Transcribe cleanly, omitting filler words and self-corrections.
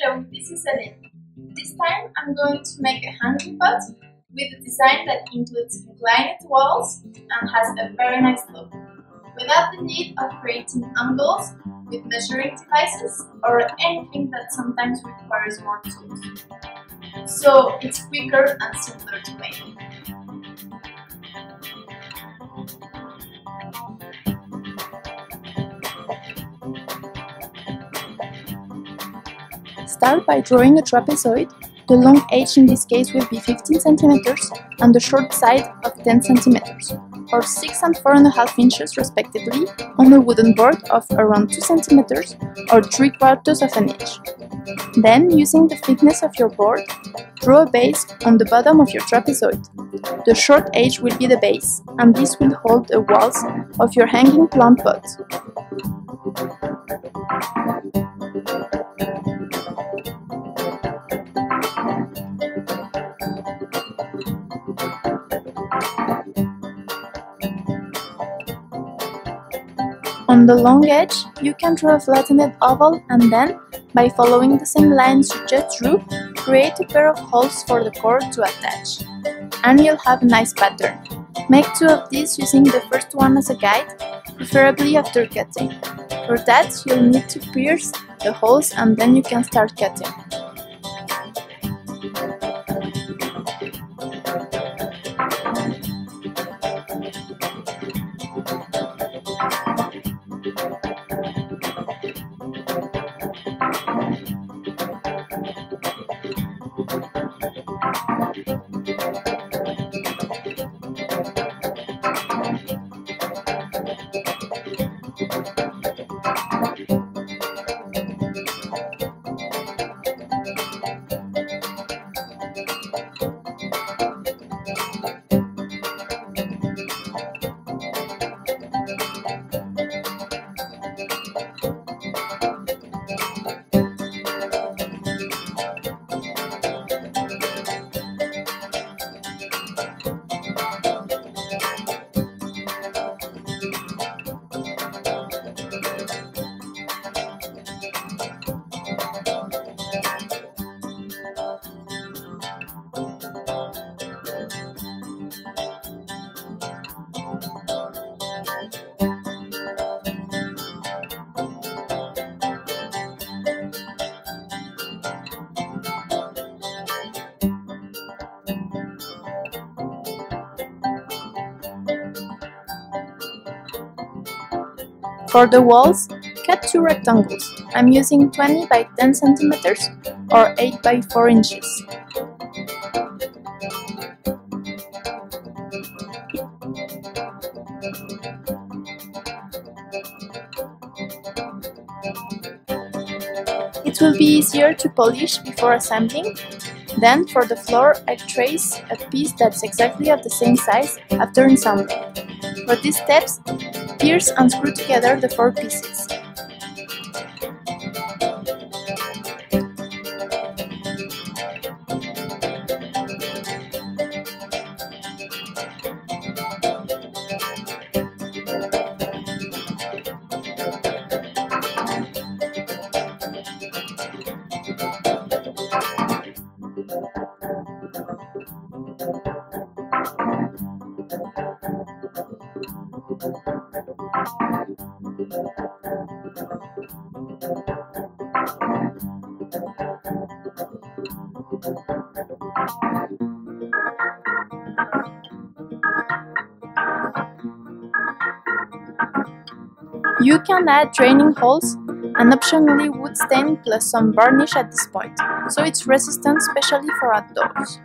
Hello, this is Sheri. This time I'm going to make a hanging pot with a design that includes inclined walls and has a very nice look, without the need of creating angles with measuring devices or anything that sometimes requires more tools. So it's quicker and simpler to make. Start by drawing a trapezoid. The long edge in this case will be 15 cm and the short side of 10 cm, or 6 and 4.5 inches respectively, on a wooden board of around 2 cm or 3/4 of an inch. Then, using the thickness of your board, draw a base on the bottom of your trapezoid. The short edge will be the base, and this will hold the walls of your hanging plant pot. On the long edge, you can draw a flattened oval and then, by following the same lines you just drew, create a pair of holes for the cord to attach. And you'll have a nice pattern. Make 2 of these using the first one as a guide, preferably after cutting. For that, you'll need to pierce the holes and then you can start cutting. For the walls, cut 2 rectangles. I'm using 20 by 10 cm or 8 by 4 inches. It will be easier to polish before assembling. Then, for the floor, I trace a piece that's exactly of the same size after assembling. For these steps, pierce and screw together the 4 pieces. You can add draining holes and optionally wood stain plus some varnish at this point, so it's resistant especially for outdoors.